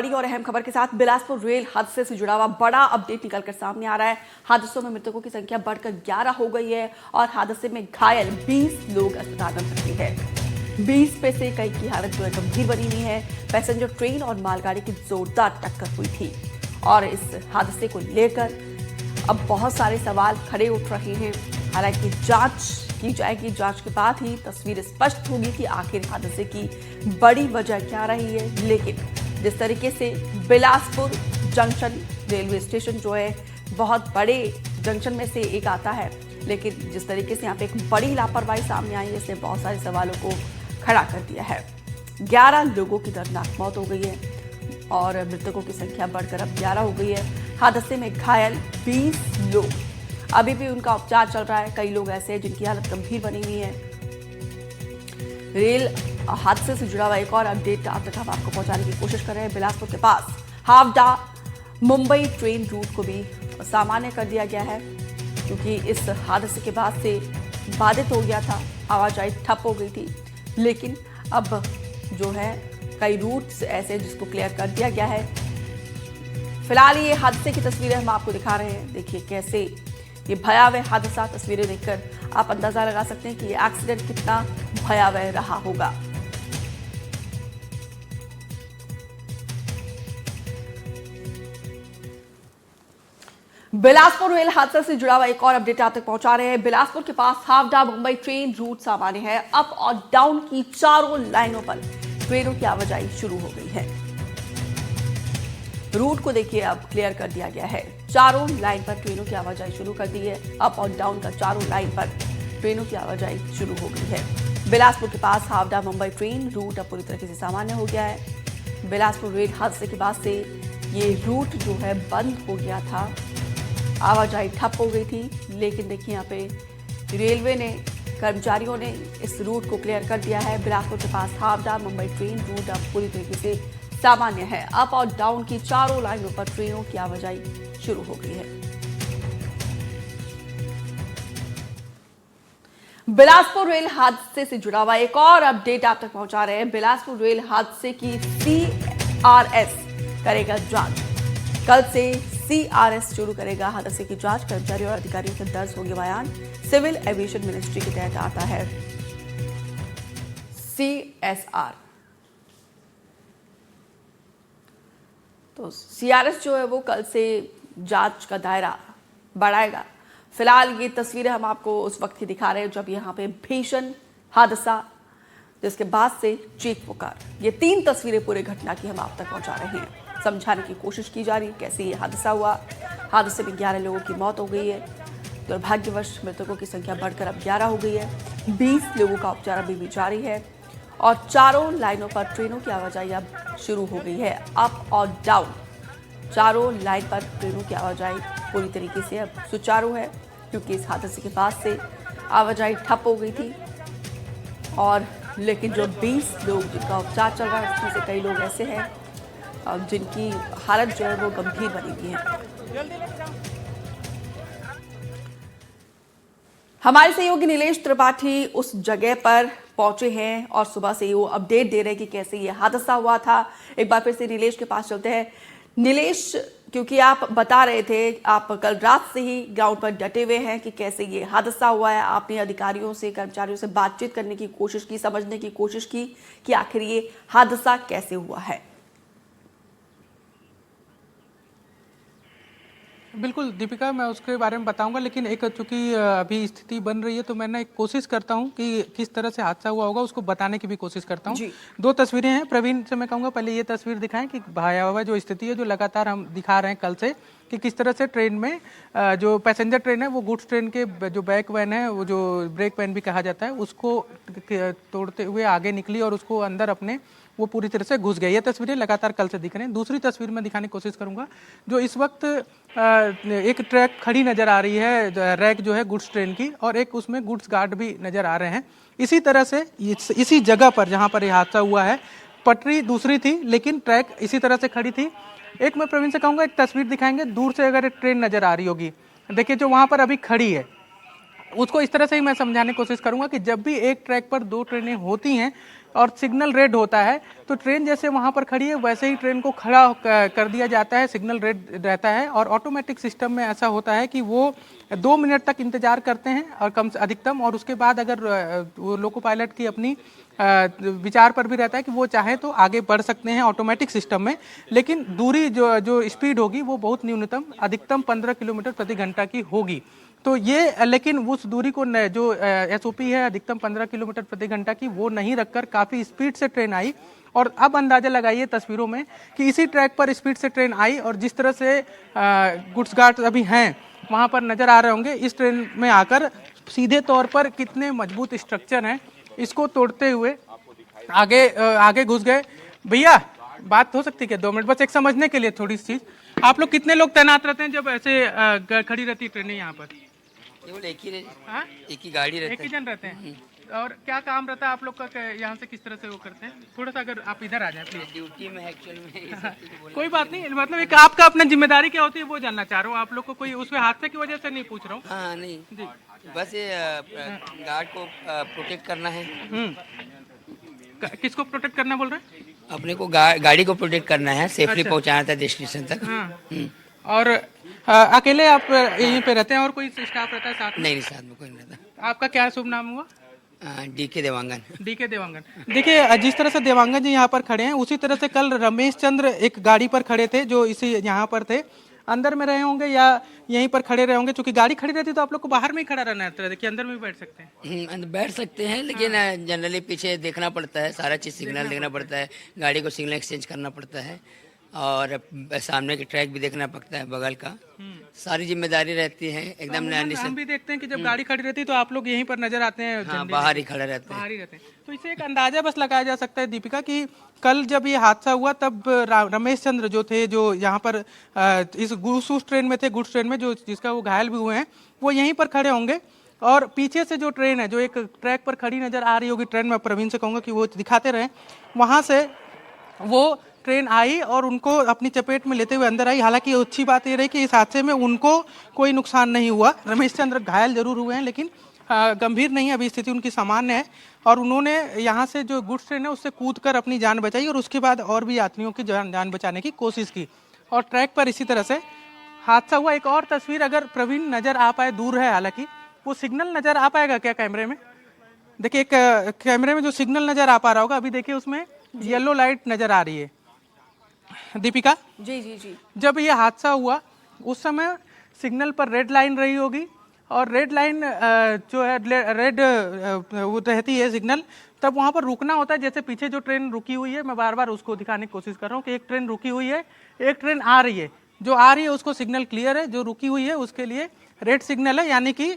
बड़ी और अहम खबर के साथ बिलासपुर रेल हादसे से जुड़ा हुआ बड़ा अपडेट निकलकर सामने आ रहा है। हादसों में मृतकों की संख्या बढ़कर 11 हो गई है और हादसे में घायल 20 लोग अस्पताल में भर्ती है। 20 में से कई की हालत जो है गंभीर बनी हुई है। पैसेंजर ट्रेन और मालगाड़ी की जोरदार टक्कर हुई थी और इस हादसे को लेकर अब बहुत सारे सवाल खड़े उठ रहे हैं। हालांकि जांच की जाएगी, जांच के बाद ही तस्वीर स्पष्ट होगी कि आखिर हादसे की बड़ी वजह क्या रही है। लेकिन जिस तरीके से बिलासपुर जंक्शन रेलवे स्टेशन जो है बहुत बड़े जंक्शन में से एक आता है, लेकिन जिस तरीके से यहाँ पे एक बड़ी लापरवाही सामने आई है, इसने बहुत सारे सवालों को खड़ा कर दिया है। 11 लोगों की दर्दनाक मौत हो गई है और मृतकों की संख्या बढ़कर अब 11 हो गई है। हादसे में घायल 20 लोग, अभी भी उनका उपचार चल रहा है। कई लोग ऐसे हैं जिनकी हालत गंभीर बनी हुई है। रेल हादसे से जुड़ा हुआ एक और अपडेट अब तक हम आपको पहुंचाने की कोशिश कर रहे हैं। बिलासपुर के पास हावड़ा मुंबई ट्रेन रूट को भी सामान्य कर दिया गया है, क्योंकि इस हादसे के बाद से बाधित हो गया था, आवाजाही ठप हो गई थी। लेकिन अब जो है कई रूट्स ऐसे जिसको क्लियर कर दिया गया है। फिलहाल ये हादसे की तस्वीरें हम आपको दिखा रहे हैं। देखिए कैसे ये भयावह हादसा, तस्वीरें देखकर आप अंदाजा लगा सकते हैं कि ये एक्सीडेंट कितना भयावह रहा होगा। बिलासपुर रेल हादसा से जुड़ा हुआ एक और अपडेट आप तक पहुंचा रहे हैं। बिलासपुर के पास हावड़ा मुंबई ट्रेन रूट सामान्य है। अप और डाउन की चारों लाइनों पर ट्रेनों की आवाजाही शुरू हो गई है। रूट को देखिए अब क्लियर कर दिया गया है। चारों लाइन पर ट्रेनों की आवाजाही शुरू कर दी है। अप और डाउन का चारों लाइन पर ट्रेनों की आवाजाही शुरू हो गई है। बिलासपुर के पास हावड़ा मुंबई ट्रेन रूट अब पूरी तरीके से सामान्य हो गया है। बिलासपुर रेल हादसे के बाद से ये रूट जो है बंद हो गया था, आवाजाही ठप हो गई थी। लेकिन देखिए यहाँ पे रेलवे ने, कर्मचारियों ने इस रूट को क्लियर कर दिया है। बिलासपुर के पास हावड़ा मुंबई ट्रेन रूट अब पूरी तरीके से सामान्य है। अप और डाउन की चारों लाइनों पर ट्रेनों की आवाजाही शुरू हो गई है। बिलासपुर रेल हादसे से जुड़ा हुआ एक और अपडेट आप तक पहुंचा रहे हैं। बिलासपुर रेल हादसे की CRS करेगा जांच। कल से CRS शुरू करेगा हादसे की जांच। कर्मचारियों और अधिकारियों से दर्ज होंगे बयान। सिविल एविएशन मिनिस्ट्री के तहत आता है CSR। तो CRS जो है वो कल से जांच का दायरा बढ़ाएगा। फिलहाल ये तस्वीरें हम आपको उस वक्त की दिखा रहे हैं जब यहाँ पे भीषण हादसा, जिसके बाद से चीख पुकार। ये 3 तस्वीरें पूरे घटना की हम आप तक पहुंचा रहे हैं। समझाने की कोशिश की जा रही है कैसे ये हादसा हुआ। हादसे में 11 लोगों की मौत हो गई है। दुर्भाग्यवश मृतकों की संख्या बढ़कर अब 11 हो गई है। 20 लोगों का उपचार अभी भी जारी है और चारों लाइनों पर ट्रेनों की आवाजाही अब शुरू हो गई है। अप और डाउन चारों लाइन पर ट्रेनों की आवाजाही पूरी तरीके से अब सुचारू है, क्योंकि इस हादसे के बाद से आवाजाही ठप हो गई थी। और लेकिन जो 20 लोग जिनका उपचार चल रहा है, उसमें से कई लोग ऐसे हैं जिनकी हालत जो है वो गंभीर बनी हुई है। हमारे सहयोगी नीलेश त्रिपाठी उस जगह पर पहुंचे हैं और सुबह से वो अपडेट दे रहे हैं कि कैसे ये हादसा हुआ था। एक बार फिर से नीलेश के पास चलते हैं। नीलेश, क्योंकि आप बता रहे थे, आप कल रात से ही ग्राउंड पर डटे हुए हैं कि कैसे ये हादसा हुआ है। आपने अधिकारियों से, कर्मचारियों से बातचीत करने की कोशिश की, समझने की कोशिश की कि आखिर ये हादसा कैसे हुआ है। बिल्कुल दीपिका, मैं उसके बारे में बताऊंगा, लेकिन एक चूंकि अभी स्थिति बन रही है तो मैं एक कोशिश करता हूं कि किस तरह से हादसा हुआ होगा उसको बताने की भी कोशिश करता हूं। 2 तस्वीरें हैं। प्रवीण से मैं कहूंगा पहले ये तस्वीर दिखाएं कि भयावह जो स्थिति है जो लगातार हम दिखा रहे हैं कल से, कि किस तरह से ट्रेन में जो पैसेंजर ट्रेन है वो गुड्स ट्रेन के जो बैक वैन है, वो जो ब्रेक वैन भी कहा जाता है, उसको तोड़ते हुए आगे निकली और उसको अंदर अपने वो पूरी तरह से घुस गई। ये तस्वीरें लगातार कल से दिख रहे हैं। दूसरी तस्वीर में दिखाने की कोशिश करूंगा जो इस वक्त एक ट्रैक खड़ी नजर आ रही है, रैक जो है गुड्स ट्रेन की, और एक उसमें गुड्स गार्ड भी नजर आ रहे हैं। इसी तरह से इसी जगह पर जहां पर यह हादसा हुआ है, पटरी दूसरी थी लेकिन ट्रैक इसी तरह से खड़ी थी। एक मैं प्रवीण से कहूंगा एक तस्वीर दिखाएंगे, दूर से अगर एक ट्रेन नजर आ रही होगी, देखिए जो वहां पर अभी खड़ी है, उसको इस तरह से ही मैं समझाने की कोशिश करूंगा कि जब भी एक ट्रैक पर दो ट्रेनें होती हैं और सिग्नल रेड होता है तो ट्रेन जैसे वहां पर खड़ी है वैसे ही ट्रेन को खड़ा कर दिया जाता है, सिग्नल रेड रहता है और ऑटोमेटिक सिस्टम में ऐसा होता है कि वो 2 मिनट तक इंतजार करते हैं और कम से अधिकतम, और उसके बाद अगर वो लोको पायलट की अपनी विचार पर भी रहता है कि वो चाहे तो आगे बढ़ सकते हैं ऑटोमेटिक सिस्टम में, लेकिन दूरी जो स्पीड होगी वो बहुत न्यूनतम अधिकतम 15 किलोमीटर प्रति घंटा की होगी। तो ये लेकिन उस दूरी को जो एसओपी है अधिकतम 15 किलोमीटर प्रति घंटा की वो नहीं रखकर काफ़ी स्पीड से ट्रेन आई। और अब अंदाजा लगाइए तस्वीरों में कि इसी ट्रैक पर स्पीड से ट्रेन आई और जिस तरह से गुड्स गार्ड अभी हैं वहाँ पर नज़र आ रहे होंगे, इस ट्रेन में आकर सीधे तौर पर कितने मजबूत स्ट्रक्चर हैं इसको तोड़ते हुए आगे घुस गए। भैया बात हो सकती है क्या 2 मिनट, बस एक समझने के लिए थोड़ी सी चीज़, आप लोग कितने लोग तैनात रहते हैं जब ऐसे खड़ी रहती ट्रेनें यहाँ पर? केवल एक ही हाँ? एक ही गाड़ी रहती एक ही जन रहते हैं। और क्या काम रहता है आप लोग का, यहाँ से किस तरह से वो करते हैं? थोड़ा सा अगर आप इधर आ जाए प्लीज। ड्यूटी में एक्चुअल में ये सब चीज़ें बोलना कोई बात नहीं, मतलब एक आपका अपना जिम्मेदारी क्या होती है वो जानना चाह रहा हूँ। आप लोग को कोई उसमें हादसे की वजह से नहीं पूछ रहा हूँ। हाँ नहीं जी। बस ये गार्ड को प्रोटेक्ट करना है, किसको प्रोटेक्ट करना बोल रहे हैं? अपने को गाड़ी को प्रोटेक्ट करना है, सेफली अच्छा। पहुंचाना था डेस्टिनेशन तक। हाँ। और अकेले आप यहीं पे रहते हैं और कोई स्टाफ रहता है साथ में? नहीं साथ में कोई नहीं रहता। आपका क्या शुभ नाम हुआ? डीके देवांगन। डीके देवांगन। देखिए जिस तरह से देवांगन जी यहाँ पर खड़े हैं उसी तरह से कल रमेश चंद्र एक गाड़ी पर खड़े थे जो इसी यहाँ पर थे, अंदर में रहे होंगे या यहीं पर खड़े रहे होंगे। चूंकि गाड़ी खड़ी रहती तो आप लोग को बाहर में ही खड़ा रहना है, देखिए अंदर में भी बैठ सकते हैं। अंदर बैठ सकते हैं लेकिन जनरली पीछे देखना पड़ता है, सारा चीज़ सिग्नल देखना पड़ता है, गाड़ी को सिग्नल एक्सचेंज करना पड़ता है और सामने के ट्रैक भी देखना पड़ता है, बगल का सारी जिम्मेदारी रहती है एकदम। हम भी देखते हैं कि जब गाड़ी खड़ी रहती है तो आप लोग यहीं पर नजर आते हैं। हाँ बाहर ही खड़े रहते हैं। बाहर ही रहते हैं। तो इससे एक अंदाजा बस लगाया जा सकता है दीपिका कि कल जब ये हादसा हुआ तब रमेश चंद्र जो थे जो यहाँ पर इस गुड्स ट्रेन में थे, गुड्स ट्रेन में जो जिसका वो घायल भी हुए हैं वो यहीं पर खड़े होंगे और पीछे से जो ट्रेन है जो एक ट्रैक पर खड़ी नजर आ रही होगी ट्रेन, में प्रवीण से कहूँगा कि वो दिखाते रहे, वहाँ से वो ट्रेन आई और उनको अपनी चपेट में लेते हुए अंदर आई। हालांकि अच्छी बात ये रही कि इस हादसे में उनको कोई नुकसान नहीं हुआ, रमेश चंद्र घायल जरूर हुए हैं लेकिन गंभीर नहीं है, अभी स्थिति उनकी सामान्य है। और उन्होंने यहाँ से जो गुड्स ट्रेन है उससे कूदकर अपनी जान बचाई और उसके बाद और भी यात्रियों की जान बचाने की कोशिश की। और ट्रैक पर इसी तरह से हादसा हुआ। एक और तस्वीर अगर प्रवीण नजर आ पाए, दूर है हालांकि, वो सिग्नल नजर आ पाएगा क्या कैमरे में? देखिए एक कैमरे में जो सिग्नल नजर आ पा रहा होगा, अभी देखिए उसमें येलो लाइट नजर आ रही है दीपिका। जी जी जी। जब ये हादसा हुआ उस समय सिग्नल पर रेड लाइन रही होगी और रेड लाइन जो है रेड वो रहती है सिग्नल, तब वहाँ पर रुकना होता है। जैसे पीछे जो ट्रेन रुकी हुई है, मैं बार बार उसको दिखाने की कोशिश कर रहा हूँ कि एक ट्रेन रुकी हुई है, एक ट्रेन आ रही है, जो आ रही है उसको सिग्नल क्लियर है, जो रुकी हुई है उसके लिए रेड सिग्नल है, यानी कि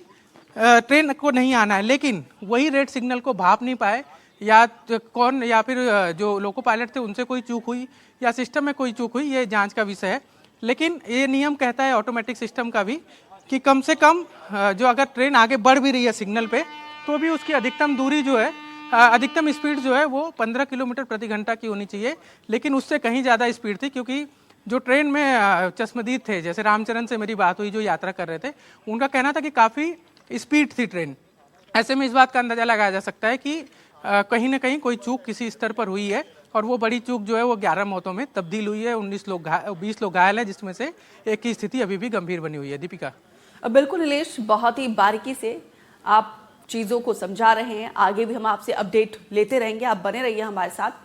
ट्रेन को नहीं आना है। लेकिन वही रेड सिग्नल को भाप नहीं पाए या कौन या फिर जो लोको पायलट थे उनसे कोई चूक हुई या सिस्टम में कोई चूक हुई, ये जांच का विषय है। लेकिन ये नियम कहता है ऑटोमेटिक सिस्टम का भी कि कम से कम जो अगर ट्रेन आगे बढ़ भी रही है सिग्नल पे तो भी उसकी अधिकतम दूरी जो है, अधिकतम स्पीड जो है वो 15 किलोमीटर प्रति घंटा की होनी चाहिए। लेकिन उससे कहीं ज़्यादा स्पीड थी क्योंकि जो ट्रेन में चश्मदीद थे, जैसे रामचरण से मेरी बात हुई जो यात्रा कर रहे थे, उनका कहना था कि काफ़ी स्पीड थी ट्रेन। ऐसे में इस बात का अंदाजा लगाया जा सकता है कि कहीं ना कहीं कोई चूक किसी स्तर पर हुई है और वो बड़ी चूक जो है वो 11 मौतों में तब्दील हुई है। 20 लोग घायल हैं जिसमें से एक की स्थिति अभी भी गंभीर बनी हुई है। दीपिका। बिल्कुल नीलेश, बहुत ही बारीकी से आप चीज़ों को समझा रहे हैं, आगे भी हम आपसे अपडेट लेते रहेंगे, आप बने रहिए हमारे साथ।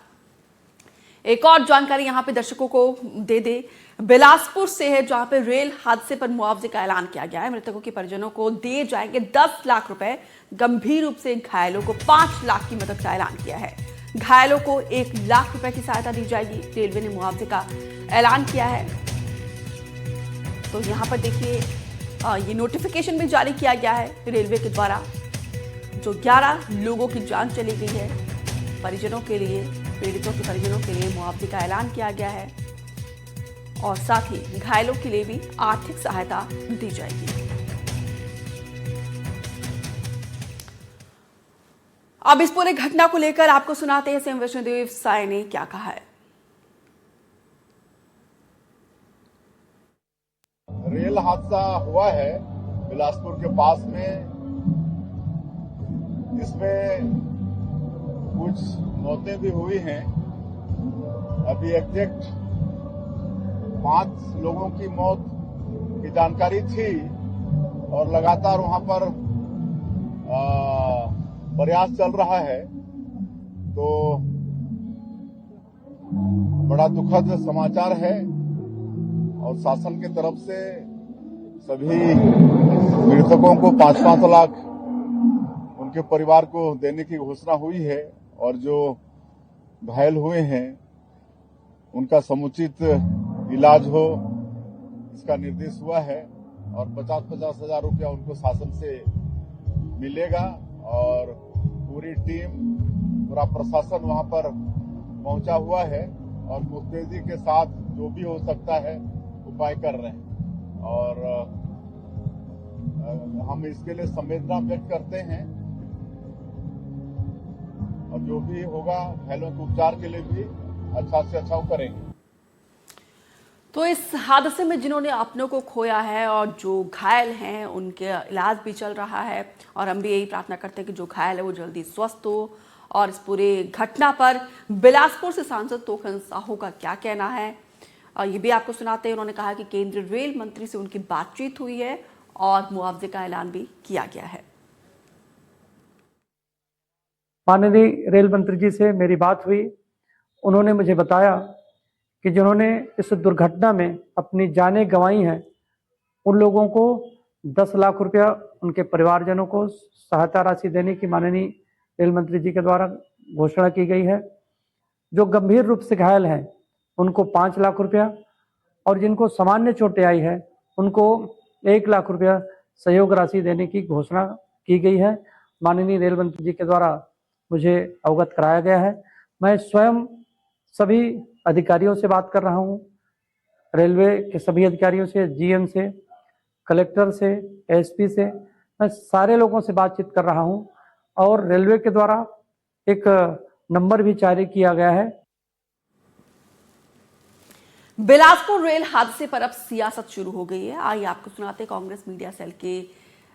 एक और जानकारी यहाँ पे दर्शकों को दे दे, बिलासपुर से है जहाँ पे रेल हादसे पर मुआवजे का ऐलान किया गया है। मृतकों के परिजनों को दिए जाएंगे 10 लाख रुपए, गंभीर रूप से घायलों को 5 लाख की मदद का ऐलान किया है। घायलों को 1 लाख रुपए की सहायता दी जाएगी, रेलवे ने मुआवजे का ऐलान किया है। तो यहाँ पर देखिए ये नोटिफिकेशन भी जारी किया गया है रेलवे के द्वारा। जो 11 लोगों की जान चली गई है, परिजनों के लिए, पीड़ितों के परिजनों के लिए मुआवजे का ऐलान किया गया है और साथ ही घायलों के लिए भी आर्थिक सहायता दी जाएगी। अब इस पूरे घटना को लेकर आपको सुनाते हैं सीएम विष्णुदेव साय ने क्या कहा है। रेल हादसा हुआ है बिलासपुर के पास में, इसमें कुछ मौतें भी हुई हैं। अभी एग्जैक्ट 5 लोगों की मौत की जानकारी थी और लगातार वहां पर प्रयास चल रहा है। तो बड़ा दुखद समाचार है और शासन की तरफ से सभी मृतकों को 5-5 लाख उनके परिवार को देने की घोषणा हुई है और जो घायल हुए हैं उनका समुचित इलाज हो इसका निर्देश हुआ है और 50-50 हजार रुपया उनको शासन से मिलेगा और पूरी टीम पूरा प्रशासन वहां पर पहुंचा हुआ है और मुस्तैदी के साथ जो भी हो सकता है उपाय कर रहे हैं और हम इसके लिए संवेदना व्यक्त करते हैं और जो भी होगा घायलों के उपचार के लिए भी अच्छा से अच्छा करेंगे। तो इस हादसे में जिन्होंने अपनों को खोया है और जो घायल हैं उनके इलाज भी चल रहा है और हम भी यही प्रार्थना करते हैं कि जो घायल है वो जल्दी स्वस्थ हो। और इस पूरे घटना पर बिलासपुर से सांसद तोखन साहू का क्या कहना है और ये भी आपको सुनाते हैं। उन्होंने कहा कि केंद्रीय रेल मंत्री से उनकी बातचीत हुई है और मुआवजे का ऐलान भी किया गया है। माननीय रेल मंत्री जी से मेरी बात हुई। उन्होंने मुझे बताया कि जिन्होंने इस दुर्घटना में अपनी जानें गंवाई हैं उन लोगों को 10 लाख रुपया उनके परिवारजनों को सहायता राशि देने की माननीय रेल मंत्री जी के द्वारा घोषणा की गई है। जो गंभीर रूप से घायल हैं उनको 5 लाख रुपया और जिनको सामान्य चोटें आई है उनको 1 लाख रुपया सहयोग राशि देने की घोषणा की गई है। माननीय रेल मंत्री जी के द्वारा मुझे अवगत कराया गया है। मैं स्वयं सभी अधिकारियों से बात कर रहा हूं, रेलवे के सभी अधिकारियों से, जीएम से, कलेक्टर से, एसपी से, मैं सारे लोगों से बातचीत कर रहा हूं और रेलवे के द्वारा एक नंबर भी जारी किया गया है। बिलासपुर रेल हादसे पर अब सियासत शुरू हो गई है। आइए आपको सुनाते कांग्रेस मीडिया सेल के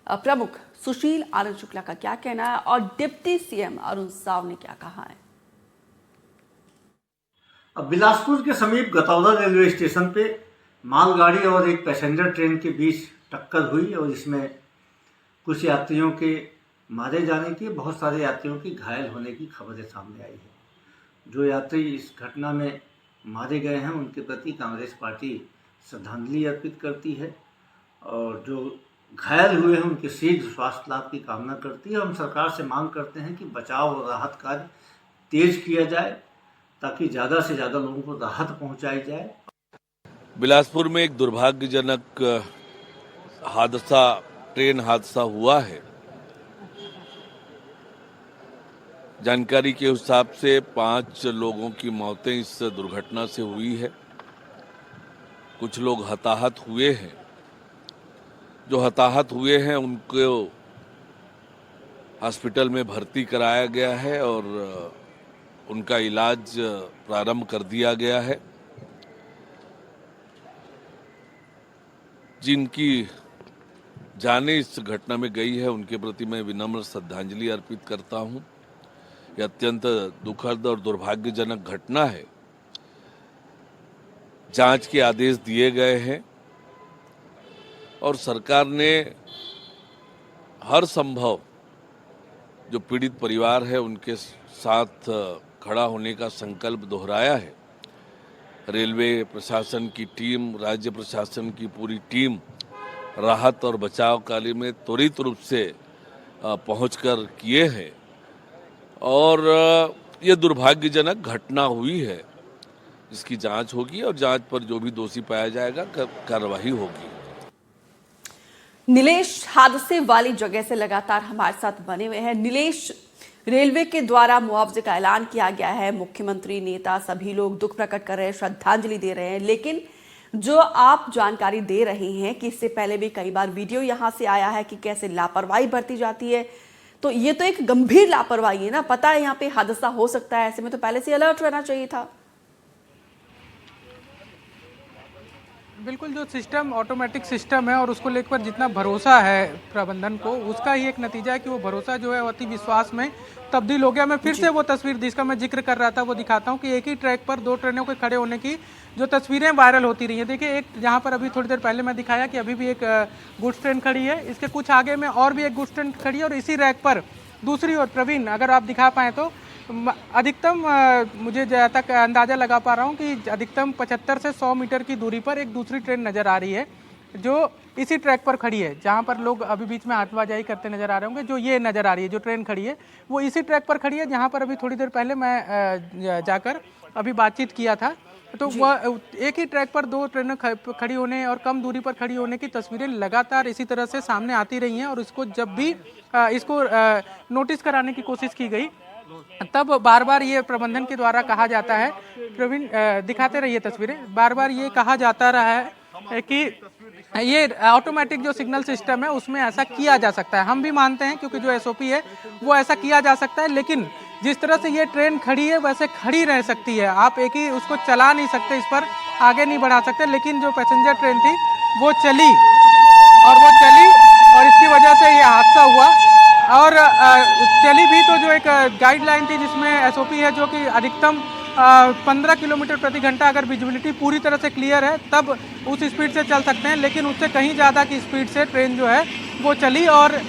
प्रमुख सुशील आनंद शुक्ला का क्या कहना है और डिप्टी सीएम अरुण साव ने क्या कहा है। अब बिलासपुर के समीप गतौदा रेलवे स्टेशन पे मालगाड़ी और एक पैसेंजर ट्रेन के बीच टक्कर हुई और इसमें कुछ यात्रियों के मारे जाने की, बहुत सारे यात्रियों की घायल होने की खबरें सामने आई है। जो यात्री इस घटना में मारे गए हैं उनके प्रति कांग्रेस पार्टी श्रद्धांजलि अर्पित करती है और जो घायल हुए हैं उनके शीघ्र स्वास्थ्य लाभ की कामना करती है। हम सरकार से मांग करते हैं कि बचाव और राहत कार्य तेज किया जाए ताकि ज़्यादा से ज़्यादा लोगों को राहत पहुंचाई जाए। बिलासपुर में एक दुर्भाग्यजनक हादसा, ट्रेन हादसा हुआ है। जानकारी के हिसाब से 5 लोगों की मौतें इस दुर्घटना से हुई है। कुछ लोग हताहत हुए हैं। जो हताहत हुए हैं उनको हॉस्पिटल में भर्ती कराया गया है और उनका इलाज प्रारंभ कर दिया गया है। जिनकी जाने इस घटना में गई है उनके प्रति मैं विनम्र श्रद्धांजलि अर्पित करता हूं। यह अत्यंत दुखद और दुर्भाग्यजनक घटना है। जांच के आदेश दिए गए हैं और सरकार ने हर संभव जो पीड़ित परिवार है उनके साथ खड़ा होने का संकल्प दोहराया है। रेलवे प्रशासन की टीम, राज्य प्रशासन की पूरी टीम राहत और बचाव कार्य में त्वरित रूप से पहुंचकर किए हैं और ये दुर्भाग्यजनक घटना हुई है। इसकी जांच होगी और जांच पर जो भी दोषी पाया जाएगा कार्रवाई होगी। नीलेश हादसे वाली जगह से लगातार हमारे साथ बने हुए हैं। नीलेश, रेलवे के द्वारा मुआवजे का ऐलान किया गया है, मुख्यमंत्री, नेता सभी लोग दुख प्रकट कर रहे हैं, श्रद्धांजलि दे रहे हैं, लेकिन जो आप जानकारी दे रहे हैं कि इससे पहले भी कई बार वीडियो यहां से आया है कि कैसे लापरवाही बरती जाती है, तो ये तो एक गंभीर लापरवाही है ना। पता है यहाँ पे हादसा हो सकता है, ऐसे में तो पहले से अलर्ट रहना चाहिए था। बिल्कुल, जो सिस्टम ऑटोमेटिक सिस्टम है और उसको लेकर जितना भरोसा है प्रबंधन को, उसका ही एक नतीजा है कि वो भरोसा जो है अति विश्वास में तब्दील हो गया। मैं फिर से वो तस्वीर जिसका मैं जिक्र कर रहा था वो दिखाता हूँ कि एक ही ट्रैक पर 2 ट्रेनों के खड़े होने की जो तस्वीरें वायरल होती रही हैं। देखिए, एक जहाँ पर अभी थोड़ी देर पहले मैं दिखाया कि अभी भी एक गुड्स ट्रेन खड़ी है, इसके कुछ आगे में और भी एक गुड्स ट्रेन खड़ी है और इसी रैक पर दूसरी ओर प्रवीण, अगर आप दिखा पाएँ तो अधिकतम मुझे जहाँ तक अंदाज़ा लगा पा रहा हूँ कि अधिकतम 75 से 100 मीटर की दूरी पर एक दूसरी ट्रेन नज़र आ रही है जो इसी ट्रैक पर खड़ी है, जहाँ पर लोग अभी बीच में आतवाजाही करते नजर आ रहे होंगे। जो ये नज़र आ रही है, जो ट्रेन खड़ी है, वो इसी ट्रैक पर खड़ी है जहाँ पर अभी थोड़ी देर पहले मैं जाकर अभी बातचीत किया था। तो वह एक ही ट्रैक पर 2 ट्रेनें खड़ी होने और कम दूरी पर खड़ी होने की तस्वीरें लगातार इसी तरह से सामने आती रही हैं और इसको जब भी इसको नोटिस कराने की कोशिश की गई तब बार बार ये प्रबंधन के द्वारा कहा जाता है, प्रवीण दिखाते रहिए तस्वीरें, बार बार ये कहा जाता रहा है कि ये ऑटोमेटिक जो सिग्नल सिस्टम है उसमें ऐसा किया जा सकता है। हम भी मानते हैं क्योंकि जो एसओपी है वो ऐसा किया जा सकता है, लेकिन जिस तरह से ये ट्रेन खड़ी है वैसे खड़ी रह सकती है। आप एक ही उसको चला नहीं सकते, इस पर आगे नहीं बढ़ा सकते, लेकिन जो पैसेंजर ट्रेन थी वो चली और इसकी वजह से ये हादसा हुआ। और चली भी तो जो एक गाइडलाइन थी जिसमें एसओपी है जो कि अधिकतम 15 किलोमीटर प्रति घंटा अगर विजिबिलिटी पूरी तरह से क्लियर है तब उस स्पीड से चल सकते हैं, लेकिन उससे कहीं ज़्यादा की स्पीड से ट्रेन जो है वो चली और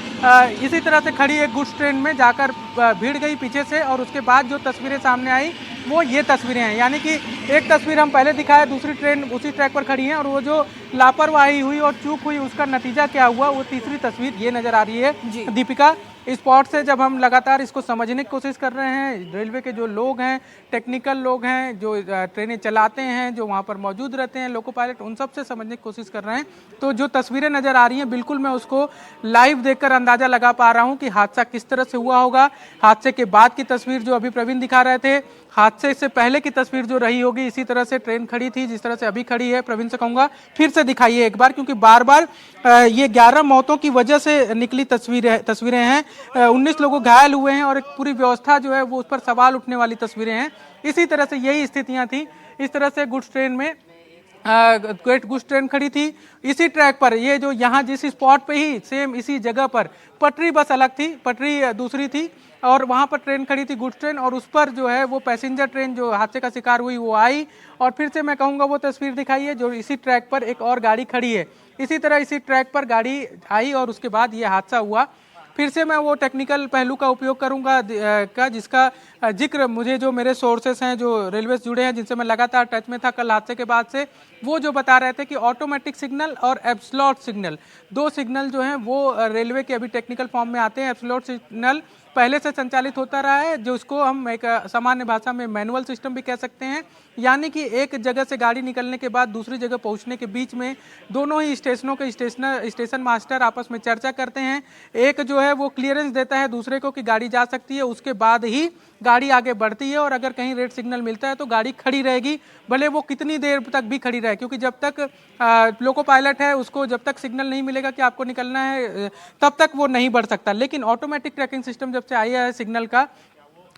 इसी तरह से खड़ी एक गुड्स ट्रेन में जाकर भीड़ गई पीछे से। और उसके बाद जो तस्वीरें सामने आई वो ये तस्वीरें हैं, यानी कि एक तस्वीर हम पहले दिखाए, दूसरी ट्रेन उसी ट्रैक पर खड़ी है और वो जो लापरवाही हुई और चूक हुई उसका नतीजा क्या हुआ, वो तीसरी तस्वीर ये नज़र आ रही है। दीपिका, स्पॉट से जब हम लगातार इसको समझने की कोशिश कर रहे हैं, रेलवे के जो लोग हैं, टेक्निकल लोग हैं, जो ट्रेनें चलाते हैं, जो वहाँ पर मौजूद रहते हैं, लोको पायलट, उन सब से समझने की कोशिश कर रहे हैं, तो जो तस्वीरें नज़र आ रही हैं बिल्कुल मैं उसको लाइव देखकर अंदाज़ा लगा पा रहा हूँ कि हादसा किस तरह से हुआ होगा। हादसे के बाद की तस्वीर जो अभी प्रवीण दिखा रहे थे, हादसे से पहले की तस्वीर जो रही होगी, इसी तरह से ट्रेन खड़ी थी जिस तरह से अभी खड़ी है। प्रवीण से कहूँगा फिर से दिखाइए एक बार, क्योंकि बार बार ये 11 मौतों की वजह से निकली तस्वीरें हैं, 19 लोग घायल हुए हैं और एक पूरी व्यवस्था जो है वो उस पर सवाल उठने वाली तस्वीरें हैं। इसी तरह से यही स्थितियां थी, इस तरह से गुड्स ट्रेन में गुड्स ट्रेन खड़ी थी इसी ट्रैक पर, ये जो यहाँ जिस स्पॉट पे ही सेम इसी जगह पर पटरी बस अलग थी, पटरी दूसरी थी और वहाँ पर ट्रेन खड़ी थी गुड्स ट्रेन और उस पर जो है वो पैसेंजर ट्रेन जो हादसे का शिकार हुई वो आई। और फिर से मैं कहूँगा वो तस्वीर दिखाइए जो इसी ट्रैक पर एक और गाड़ी खड़ी है, इसी तरह इसी ट्रैक पर गाड़ी आई और उसके बाद ये हादसा हुआ। फिर से मैं वो टेक्निकल पहलू का उपयोग करूंगा जिसका जिक्र मुझे जो मेरे सोर्सेस हैं, जो रेलवे से जुड़े हैं, जिनसे मैं लगातार टच में था कल हादसे के बाद से, वो जो बता रहे थे कि ऑटोमेटिक सिग्नल और एब्सोल्यूट सिग्नल, 2 सिग्नल जो हैं वो रेलवे के अभी टेक्निकल फॉर्म में आते हैं। एब्सोल्यूट सिग्नल पहले से संचालित होता रहा है, जो उसको हम एक सामान्य भाषा में मैनुअल सिस्टम भी कह सकते हैं, यानी कि एक जगह से गाड़ी निकलने के बाद दूसरी जगह पहुंचने के बीच में दोनों ही स्टेशनों के स्टेशन मास्टर आपस में चर्चा करते हैं, एक जो है वो क्लियरेंस देता है दूसरे को कि गाड़ी जा सकती है, उसके बाद ही गाड़ी आगे बढ़ती है और अगर कहीं रेड सिग्नल मिलता है तो गाड़ी खड़ी रहेगी, भले वो कितनी देर तक भी खड़ी रहे, क्योंकि जब तक लोको पायलट है उसको जब तक सिग्नल नहीं मिलेगा कि आपको निकलना है तब तक वो नहीं बढ़ सकता। लेकिन ऑटोमेटिक ट्रैकिंग सिस्टम जब से आया है सिग्नल का,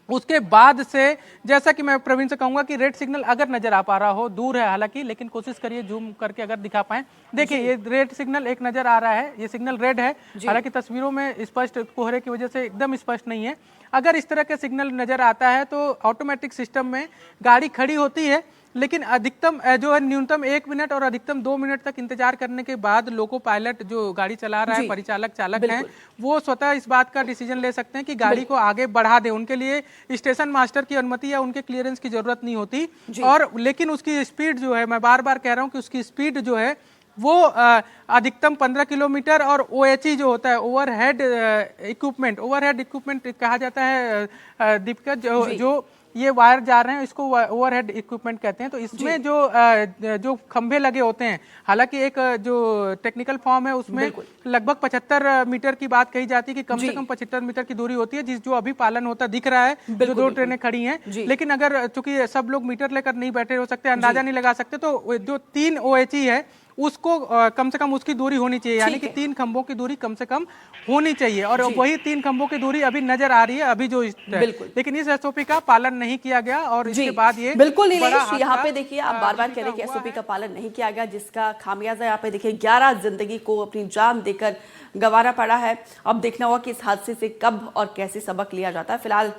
उसके बाद से जैसा कि मैं प्रवीण से कहूंगा कि रेड सिग्नल अगर नजर आ पा रहा हो, दूर है हालांकि, लेकिन कोशिश करिए जूम करके अगर दिखा पाएं। देखिए ये रेड सिग्नल एक नजर आ रहा है, ये सिग्नल रेड है, हालांकि तस्वीरों में स्पष्ट कोहरे की वजह से एकदम स्पष्ट नहीं है। अगर इस तरह का सिग्नल नजर आता है तो ऑटोमेटिक सिस्टम में गाड़ी खड़ी होती है, लेकिन अधिकतम जो है न्यूनतम 1 मिनट और अधिकतम 2 मिनट तक इंतजार करने के बाद लोको पायलट जो गाड़ी चला रहा है, परिचालक चालक हैं, वो स्वतः इस बात का डिसीजन ले सकते हैं कि गाड़ी को आगे बढ़ा दे, उनके लिए स्टेशन मास्टर की अनुमति या उनके क्लियरेंस की जरूरत नहीं होती। और लेकिन उसकी स्पीड जो है, मैं बार बार कह रहा हूँ कि उसकी स्पीड जो है वो अधिकतम 15 किलोमीटर और OHE जो होता है ओवरहेड इक्विपमेंट कहा जाता है दीपिका, जो ये वायर जा रहे हैं इसको ओवरहेड इक्विपमेंट कहते हैं। तो इसमें जो खंभे लगे होते हैं, हालांकि एक जो टेक्निकल फॉर्म है उसमें लगभग 75 मीटर की बात कही जाती है कि कम से कम 75 मीटर की दूरी होती है, जो अभी पालन होता दिख रहा है, जो 2 ट्रेनें खड़ी हैं। लेकिन अगर चूंकि सब लोग मीटर लेकर नहीं बैठे हो सकते, अंदाजा नहीं लगा सकते, तो जो 3 OHE है उसको कम से कम उसकी दूरी होनी चाहिए, यानी कि 3 खंभों की दूरी कम से कम होनी चाहिए, और वही 3 खंभों की दूरी अभी नजर आ रही है अभी जो लेकिन इस एसओपी का पालन नहीं किया गया, और इसके बाद ये बिल्कुल नीलेश, बड़ा यहाँ पे देखिए आप बार बार कह रहे हैं कि एसओपी का पालन नहीं किया गया, जिसका खामियाजा यहाँ पे देखिए 11 जिंदगी को अपनी जान देकर गंवाना पड़ा है। अब देखना होगा कि इस हादसे से कब और कैसे सबक लिया जाता है। फिलहाल